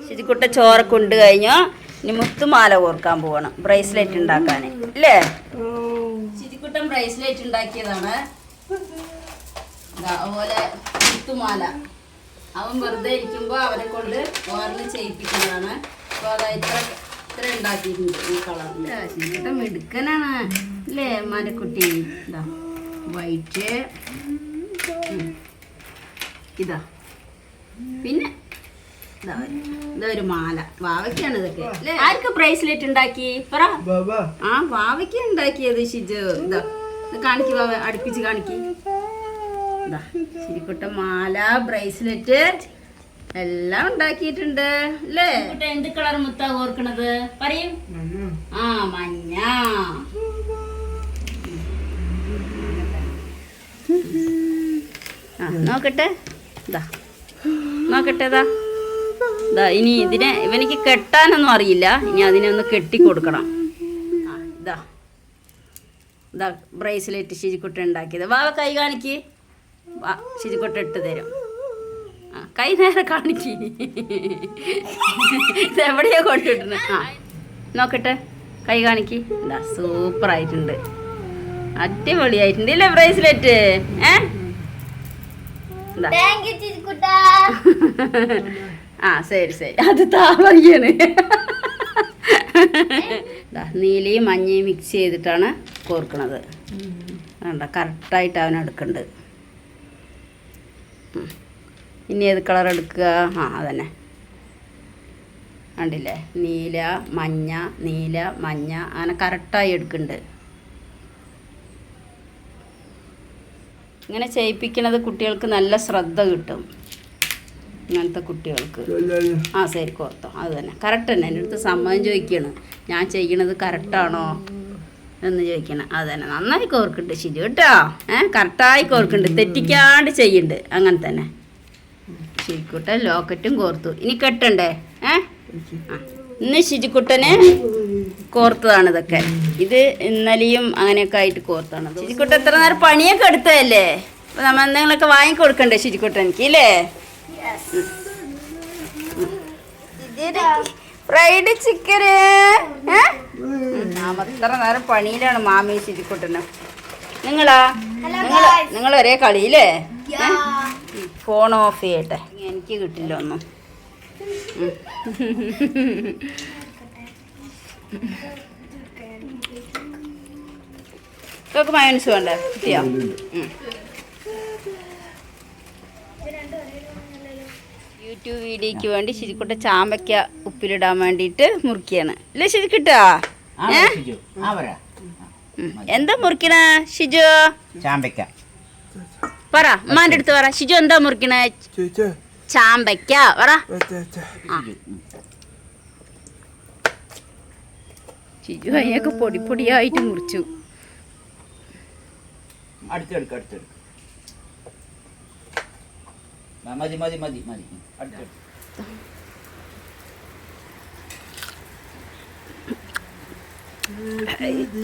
ശിരിക്കുട്ട ചോറ് കൊണ്ട് കഴിഞ്ഞോ ഇനി മുത്തുമാല കോർക്കാൻ പോവാണ്, ബ്രേസ്ലെറ്റ് ഉണ്ടാക്കാൻ അല്ലേ? ശിരിക്കുട്ടൻ ബ്രേസ്ലെറ്റ് ഉണ്ടാക്കിയതാണ്. അതുപോലെ മുത്തുമാല അവൻ വെറുതെ ഇരിക്കുമ്പോൾ അവരെ കൊണ്ട് ഓർന്ന് ചെയ്യിപ്പിക്കുന്നതാണ്. അപ്പോൾ അത് ഇത്ര ഉണ്ടാക്കിയിട്ടുണ്ട് ഈ കളറിൽ. ശിരിക്കുട്ടൻ മിടുക്കനാണ് അല്ലേ മരക്കുട്ടി? ഇതാ വൈറ്റ്, ഇതാ പിന്നെ ഇതൊരു മാല. വാവയ്ക്കാണ് ഇതൊക്കെ അല്ലേ? ആർക്ക് ബ്രേസ്ലെറ്റ് ഉണ്ടാക്കി പറ? വാവയ്ക്ക ഉണ്ടാക്കിയത് ഷിജു. ഇതാ ഇത് കാണിക്ക് വാവ, അടുപ്പിച്ച് കാണിക്ക്. ഇതാ ശരിക്കുട്ട മാല, ബ്രേസ്ലെറ്റ് എല്ലാം ഉണ്ടാക്കിയിട്ടുണ്ട് അല്ലേ? എന്ത് കളർ മുത്താ കോർക്കണത് പറയും? മഞ്ഞ. നോക്കട്ടെ, ഇതാ നോക്കട്ടെ. ഇനി ഇവനിക്ക് കെട്ടാനൊന്നും അറിയില്ല. ഇനി അതിനെ ഒന്ന് കെട്ടിക്കൊടുക്കണം. ഇതാ ബ്രേസ്ലെറ്റ് ശിരിക്കുട്ട ഉണ്ടാക്കിയത്. വാവ കൈ കാണിക്ക്. ശിരിക്കുട്ട ഇട്ട് തരും. കൈ നേരെ കാണിക്ക്. ഇതെവിടെയാ കൊണ്ടിട്ടുന്നത്? നോക്കട്ടെ, കൈ കാണിക്ക്. ഇതാ സൂപ്പറായിട്ടുണ്ട്, അടിപൊളിയായിട്ടുണ്ട് ഇല്ലേ ബ്രേസ്ലെറ്റ്? ശരി. അത് താവയ്യാണ്. നീലയും മഞ്ഞയും മിക്സ് ചെയ്തിട്ടാണ് കോർക്കണത്. വേണ്ട, കറക്റ്റായിട്ട് അവനെടുക്കുന്നുണ്ട്. ഇനി ഏത് കളർ എടുക്കുക? അതന്നെ. കണ്ടില്ലേ, നീല മഞ്ഞ നീല മഞ്ഞ അങ്ങനെ കറക്റ്റായി എടുക്കുന്നുണ്ട്. ഇങ്ങനെ ചെയ്യിപ്പിക്കണത് കുട്ടികൾക്ക് നല്ല ശ്രദ്ധ കിട്ടും. ഇങ്ങനത്തെ കുട്ടികൾക്ക് ആ ശരി കോർത്തോ, അത് തന്നെ കറക്റ്റ് തന്നെ. എൻ്റെ അടുത്ത് സമ്മതം ചോദിക്കുകയാണ്, ഞാൻ ചെയ്യണത് കറക്റ്റാണോ എന്ന് ചോദിക്കണം. അത് തന്നെ നന്നായി കോർക്കുന്നുണ്ട് ശരി കേട്ടോ. കറക്റ്റായി കോർക്കുന്നുണ്ട്, തെറ്റിക്കാണ്ട് ചെയ്യുന്നുണ്ട്. അങ്ങനെ തന്നെ ശരിക്കൂട്ടെ ലോക്കറ്റും കോർത്തു. ഇനി കെട്ടണ്ടേ? ഇന്ന് ശിജിക്കുട്ടന് കോർത്തതാണ് ഇതൊക്കെ. ഇത് ഇന്നലെയും അങ്ങനെയൊക്കെ ആയിട്ട് കോർത്താണ്. ശിജിക്കുട്ടൻ എത്ര നേരം പണിയൊക്കെ എടുത്തതല്ലേ, അപ്പൊ നമ്മൾ എന്തെങ്കിലുമൊക്കെ വാങ്ങിക്കൊടുക്കണ്ടേ ശിജിക്കുട്ടനിക്ക് ഇല്ലേ? ഫ്രൈഡ് ചിക്കന്. എത്ര നേരം പണിയിലാണ് മാമി ശിജിക്കുട്ടന്. നിങ്ങൾ ഒരേ കളിയില്ലേ? ഫോൺ ഓഫ് ചെയ്യട്ടെ, എനിക്ക് കിട്ടില്ല ഒന്നും. ഇതൊക്കെ മയോണൈസ് വേണ്ടേ? കിട്ടിയോ? യൂട്യൂബ് വീഡിയോയ്ക്ക് വേണ്ടി ശരിക്കുട്ട ചാമ്പയ്ക്ക ഉപ്പിലിടാൻ വേണ്ടിയിട്ട് മുറിക്കുകയാണ് അല്ലേ ശരിക്കിട്ടാ? എന്താ മുറിക്കണ ഷിജു? ചാമ്പയ്ക്ക. പറ അമ്മാൻ്റെ അടുത്ത് പറ. ഷിജു എന്താ മുറിക്കണ? ചാമ്പയ്ക്ക പറ. ഷിജു അതിനൊക്കെ പൊടി പൊടിയായിട്ട് മുറിച്ചു. മതി മതി മതി മതി.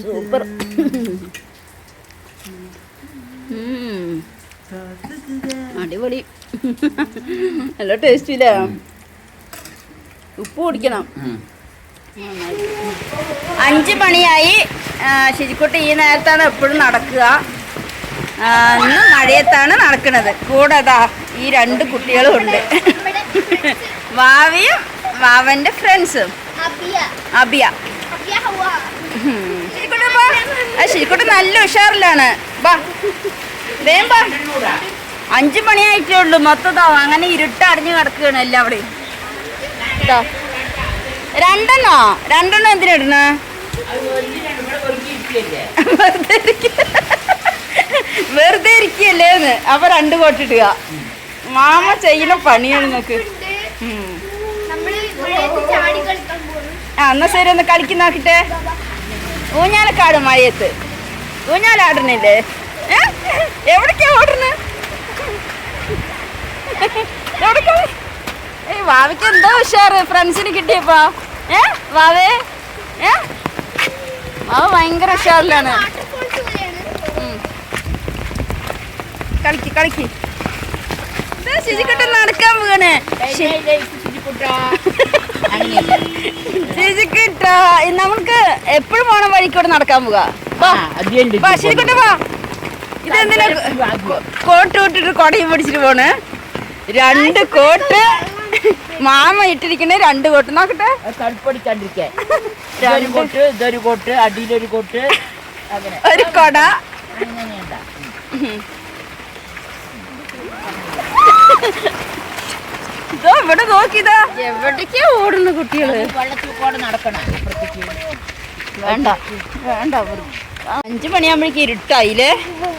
സൂപ്പർ. അടിപൊളി, നല്ല ടേസ്റ്റ് ഇല്ല. ഉപ്പ് കുടിക്കണം. 5 മണിയായി. ശരിക്കുട്ടി ഈ നേരത്താണ് എപ്പോഴും നടക്കുക. ഇന്ന് മഴയത്താണ് നടക്കുന്നത്. കൂടെ അതാ ഈ 2 കുട്ടികളും ഉണ്ട്. വാവിയും വാവന്റെ ഫ്രണ്ട്സും. അബിയ. ശരിക്കുട്ടി നല്ല ഉഷാറിലാണ്. ബാ വേം ബാ. 5 മണിയായിട്ടേ ഉള്ളൂ. മൊത്തം അങ്ങനെ ഇരുട്ടടഞ്ഞു കിടക്കുകയാണ് എല്ലാവിടെയും. 2 എന്തിനിടണ? വെറുതെ ഇരിക്കല്ലേന്ന്. അപ്പൊ 2 കോട്ടിടുക. മാമ ചെയ്യുന്ന പണിയാണ് നിങ്ങക്ക്. എന്നാ ശരി, ഒന്ന് കളിക്കുന്ന നോക്കിട്ടെ. ഊഞ്ഞാലക്കാട് മഴയത്ത് ഊഞ്ഞാലാടണില്ലേ? എവിടേക്കാ ഓടണ? എവിടേക്കാ? വാവയ്ക്ക് എന്താ ഉഷാറ് ഫ്രണ്ട്സിന് കിട്ടിയപ്പോ. വാവേ വാവ ഭയങ്കര ഉഷാറിലാണ്. കളിക്ക് കളിക്ക്. ശിജിക്കുട്ടൻ നടക്കാൻ പോവാണ്. ശിജിക്കുട്ട നമുക്ക് എപ്പോഴും പോണ വഴിക്കൂടെ നടക്കാൻ പോവാ. ശിജിക്കുട്ട വാ. ഇതെന്തിനാ കോട്ട് ഇട്ടിട്ട് കൊടയും പിടിച്ചിട്ട് പോണ്? 2 കോട്ട് മാമ ഇട്ടിരിക്കണേ. 2 കോട്ട് നോക്കട്ടെ. തടുപ്പടിക്കാണ്ടിരിക്കാൻ ഇതൊരു കോട്ട്, അടിയിലൊരു കോട്ട്, ഒരു കൊട. ഇവിടെ നോക്കിയതാ എവിടേക്കാ ഓടുന്നു കുട്ടികള്. വെള്ളത്തിൽ കൂടെ നടക്കണം. വേണ്ട വേണ്ട. 5 മണിയാകുമ്പോഴേക്ക് ഇരുട്ടായില്ലേ?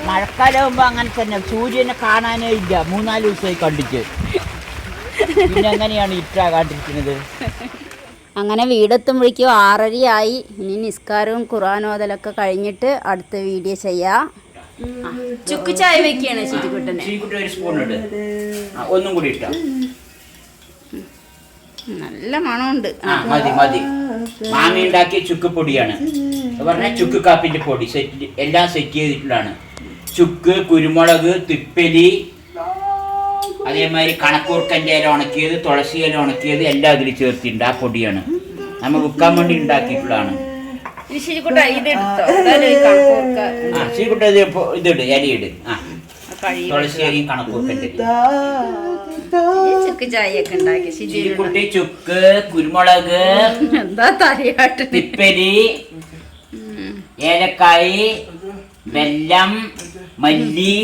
മഴക്കാലാവുമ്പോ അങ്ങനെ തന്നെ. സൂര്യനെ കാണാനേ ഇല്ല. 3-4 ദിവസമായി കണ്ടിട്ട്. പിന്നെ എങ്ങനെയാണ് ഇരുട്ടാകാണ്ടിരിക്കുന്നത്? അങ്ങനെ വീടെത്തുമ്പോഴേക്കും 6:30 ഇനി നിസ്കാരവും ഖുർആനോദലൊക്കെ കഴിഞ്ഞിട്ട് അടുത്ത വീഡിയോ ചെയ്യാം. ചുക്ക് ചായ വെക്കുകയാണ് ശിജിക്കുട്ടനെ. ഒരു സ്പൂൺ ഇട്ട് ഒന്നും കൂടി ഇട്ടാ നല്ല മണമുണ്ട്. മതി മതി. മാമി ഉണ്ടാക്കിയ ചുക്ക് പൊടിയാണ് പറഞ്ഞ. ചുക്ക് കാപ്പിന്റെ പൊടി സെറ്റ് എല്ലാം സെറ്റ് ചെയ്തിട്ടുള്ളതാണ്. ചുക്ക്, കുരുമുളക്, തിപ്പലി, അതേമാതിരി കണക്കൂർക്കൻ്റെ ഇല ഉണക്കിയത്, തുളസി ഇല ഉണക്കിയത് എല്ലാം അതിൽ ചേർത്തിട്ടുണ്ട്. ആ പൊടിയാണ് നമ്മൾ വിൽക്കാൻ വേണ്ടി ഉണ്ടാക്കിയിട്ടുള്ളതാണ്. ശരിക്കുട്ട ഇതിട് ഇലയിട്. തുളസി ഇലയും കണക്കൂർക്കൻ്റെ. ചുക്ക് ചായയൊക്കെ ഉണ്ടാക്കി ശരിക്കുട്ടി ചുക്ക്, കുരുമുളക്, എന്താ തലയാട്ട്, തിപ്പലി, ഏലക്കായ്, വെല്ലം, മല്ലി,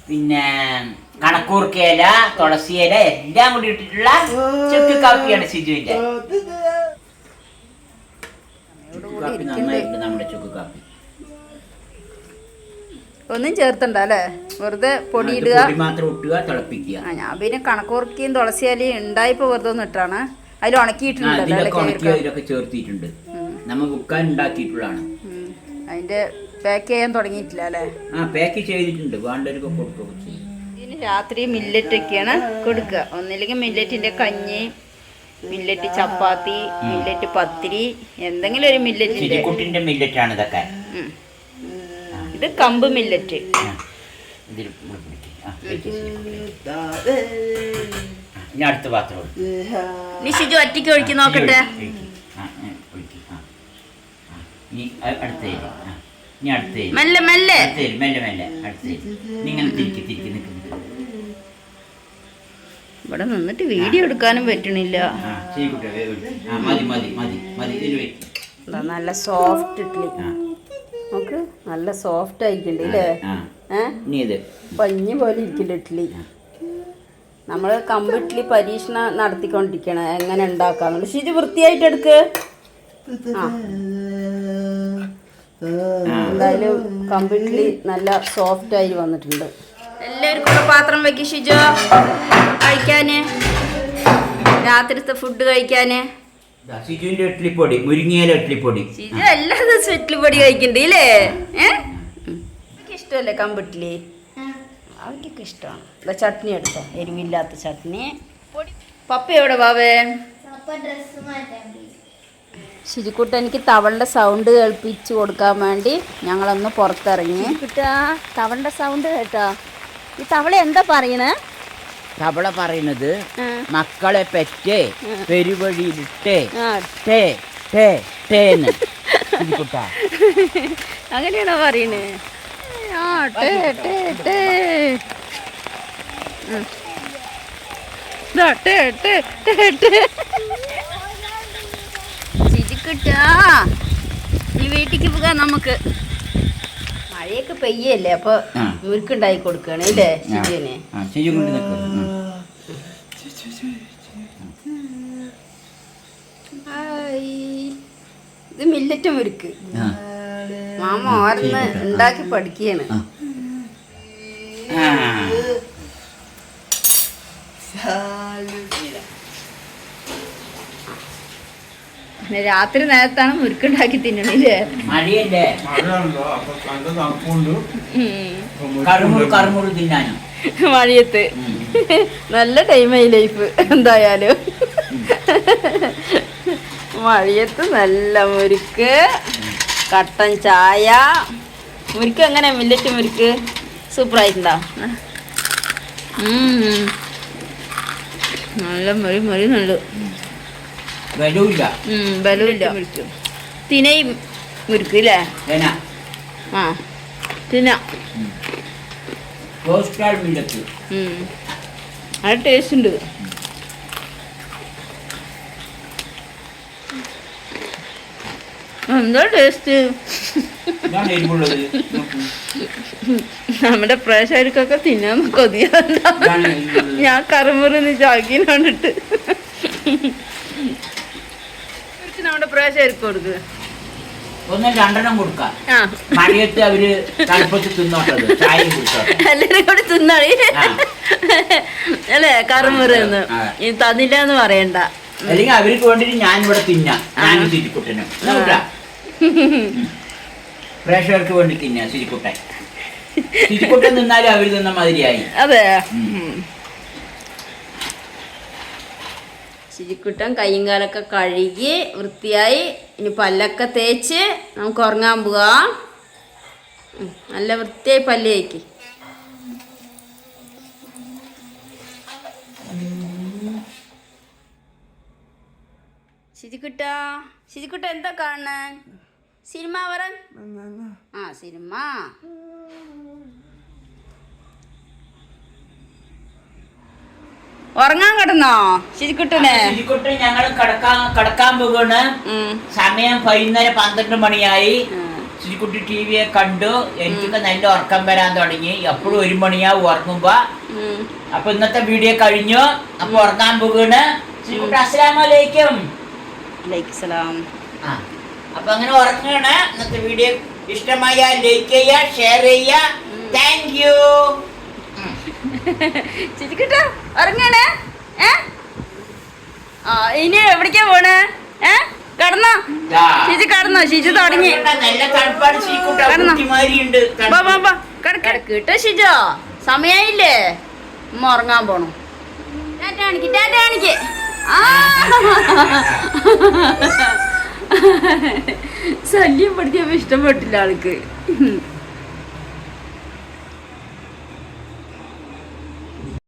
പിന്നെ കണക്കൂർക്കയില, തുളസിയില എല്ലാം കൂടി ഇട്ടിട്ടുള്ള ചുക്ക് കാപ്പിയാണ് സിജുവിന്റെ. നന്നായിട്ടുണ്ട് നമ്മുടെ ചുക്ക് കാപ്പി. ഒന്നും ചേർത്തണ്ട അല്ലേ, വെറുതെ പൊടി ഇടുക, മാത്രം ഇട്ടുക, തിളപ്പിക്കുക. ഞാൻ പിന്നെ കണക്കൂർക്കയും തുളസിയാലയും ഉണ്ടായപ്പോ വെറുതെ ഒന്ന് ഇട്ടാണ്. അതിൽ ഉണക്കിയിട്ടുണ്ടല്ലോ, ഇതൊക്കെ ചേർത്തിട്ടുണ്ട്. നമ്മ വിൽക്കാൻ ഉണ്ടാക്കിയിട്ടുള്ളതാണ്. അതിന്റെ പാക്ക് ചെയ്യാൻ തുടങ്ങിയിട്ടില്ല അല്ലേ? പാക്ക് ചെയ്തിട്ടുണ്ട്, വേണ്ടവർക്ക് കൊടുക്കുകയൊക്കെ ചെയ്യും. ഇതിന് രാത്രി മില്ലറ്റൊക്കെയാണ് കൊടുക്കുക. ഒന്നില്ലെങ്കിൽ മില്ലറ്റിന്റെ കഞ്ഞി, മില്ലറ്റ് ചപ്പാത്തി, മില്ലറ്റ് പത്തിരി, എന്തെങ്കിലും ഒരു മില്ലറ്റിന്റെ. കുട്ടിന്റെ മില്ലറ്റ് ആണ് ഇതൊക്കെ. ഇത് കമ്പ് മില്ലറ്റ്. ഇനി അടുത്ത പാത്രം നിഷിജു ഒറ്റയ്ക്ക് ഒഴിക്കി നോക്കട്ടെ. മെല്ലെ മെല്ലെ ഇവിടെ നിന്നിട്ട് വീഡിയോ എടുക്കാനും പറ്റണില്ല. നല്ല സോഫ്റ്റ് ഇഡ്ഡലി നമുക്ക്, നല്ല സോഫ്റ്റ് ആയിരിക്കണ്ടേ അല്ലേ? പഞ്ഞി പോലെ ഇരിക്കില്ല ഇഡ്ഡലി. നമ്മൾ കമ്പ് ഇഡ്ഡലി പരീക്ഷണം നടത്തിക്കൊണ്ടിരിക്കണം, എങ്ങനെ ഉണ്ടാക്കാന്നുള്ളത്. ശരി, വൃത്തിയായിട്ട് എടുക്ക്. എന്തായാലും കമ്പ് ഇഡ്ഡലി നല്ല സോഫ്റ്റ് ആയി വന്നിട്ടുണ്ട്. എല്ലാവർക്കും പാത്രം വെക്കി ഷിജു, കഴിക്കാന്, രാത്രിത്തെ ഫുഡ് കഴിക്കാന്. സിജുവിന്റെ ഇഡ്ഡലിപ്പൊടി, മുരിങ്ങയില ഇഡ്ഡലിപ്പൊടി. ഷിജു എല്ലാ ദിവസവും ഇഡ്ഡലിപ്പൊടി കഴിക്കണ്ടേ അല്ലേ? എനിക്ക് ഇഷ്ടമല്ലേ കമ്പ് ഇഡ്ഡലി? അവർക്കൊക്കെ ഇഷ്ടമാണ്. ചട്നി എടുത്തോ, എരിവില്ലാത്ത ചട്നി. പപ്പ എവിടെ ബാവേ? ശിരിക്കുട്ട എനിക്ക് തവളുടെ സൗണ്ട് കേൾപ്പിച്ചു കൊടുക്കാൻ വേണ്ടി ഞങ്ങളൊന്ന് പുറത്തിറങ്ങി. കിട്ടാ തവളുടെ സൗണ്ട് കേട്ടോ. ഈ തവള എന്താ പറയണേ? തവള പറയുന്നത് മക്കളെ പെറ്റേ പെരുവഴിയിലിട്ടേ ടേ ടേ ടേന്ന്. അങ്ങനെയാണോ പറയണേ? ചിരിക്കുട്ടാ, നീ വീട്ടിക്ക് പോകാം നമുക്ക്. മഴയൊക്കെ പെയ്യല്ലേ, അപ്പൊ മുറുക്കുണ്ടായി കൊടുക്കണേ അല്ലേ ശിജുവിന്? ഇത് മില്ലറ്റ് മുറുക്ക്. മാമ ഓർന്ന് ഉണ്ടാക്കി പഠിക്കുകയാണ്. പിന്നെ രാത്രി നേരത്താണ് മുറുക്കുണ്ടാക്കി തിന്നണില്ലേ? മഴയത്ത് നല്ല ടൈമായി ലൈഫ്. എന്തായാലും മഴയത്ത് നല്ല മുറുക്ക്, കട്ടൻ ചായ. മുറുക്ക് എങ്ങനെ? മില്ലറ്റ് മുറുക്ക് സൂപ്പറായിട്ടുണ്ടോ? നല്ല മൊഴി മൊഴി നല്ല ബലൂല്ല മുറുക്ക്. തിനയും മുറുക്ക് അല്ലേ? ആ തിന അത് ടേസ്റ്റ് ഉണ്ട്. എന്താ ടേസ്റ്റ്? നമ്മുടെ പ്രേക്ഷകർക്കൊക്കെ തിന്നാൻ കൊതിയാ. ഞാൻ കറുമുറിന്ന് ചാക്കിനാണിട്ട് നമ്മുടെ പ്രേക്ഷകർക്ക് കൊടുക്കുക. ഒന്നും രണ്ടെണ്ണം കൊടുക്കാം. മഴയത്ത് അവര് തണുപ്പത്ത് തിന്നോട്ടത്, ചായ കുടിച്ചോട്ടെ. എല്ലാരും കൂടി തിന്നാളി അല്ലേ? കറുമുറന്ന് തന്നില്ലാന്ന് പറയണ്ട. അല്ലെങ്കിൽ അവർക്ക് വേണ്ടിട്ട് ഞാൻ ഇവിടെ തിന്നാം. ഞാനും സിരിക്കുട്ടനും പ്രേക്ഷകർക്ക് വേണ്ടി തിന്നാ. സിരിക്കുട്ടൻ സിരിക്കുട്ടൻ നിന്നാലും അവര് തിന്ന മാതിരിയായി. അതെ, ശിരിക്കുട്ടൻ കയ്യും കാലൊക്കെ കഴുകി വൃത്തിയായി. ഇനി പല്ലൊക്കെ തേച്ച് നമുക്ക് ഉറങ്ങാൻ പോവാം. നല്ല വൃത്തിയായി പല്ല് തേക്ക്. ശിരിക്കുട്ട എന്താ കാണണേ? സിനിമ പറ. ആ സിനിമ. ഉറങ്ങാൻ കിടന്നോ ശിരിക്കുട്ടനെ? ശിരിക്കുട്ടൻ ഞങ്ങള് കിടക്കാൻ പോകാണ്. സമയം 12 മണിയായി. ശിശുക്കുട്ടി ടി വിയെ കണ്ടു. എനിക്കൊക്കെ നല്ല ഉറക്കം വരാൻ തുടങ്ങി. എപ്പോഴും 1 മണിയാവും ഉറങ്ങുമ്പോ. അപ്പൊ ഇന്നത്തെ വീഡിയോ കഴിഞ്ഞു. അപ്പൊ ഉറങ്ങാൻ പോകുകയാണ്. ശിശുക്കുട്ടി അസ്സലാമലൈക്കും. അപ്പൊ അങ്ങനെ ഉറങ്ങുകയാണ്. ഇന്നത്തെ വീഡിയോ ഇഷ്ടമായ ലൈക്ക് ചെയ്യുക, ഷെയർ ചെയ്യുക. Thank you. ശിശുക്കുട്ടാ ഉറങ്ങണേ. ഇനി എവിടേക്കാ പോണേ? കടന്നോ ശിശു? കടന്നോ? ശിശു തുടങ്ങി. നല്ല തണുപ്പാണ് ശിശുക്കുട്ടി. കേട്ടോ ശിജോ, സമയായില്ലേ? ഉമ്മ ഉറങ്ങാൻ പോണു. ടാറ്റ കാണിക്ക്, ടാറ്റ കാണിക്ക്. ശല്യം പഠിക്കാൻ ഇഷ്ടപ്പെട്ടില്ല ആൾക്ക്.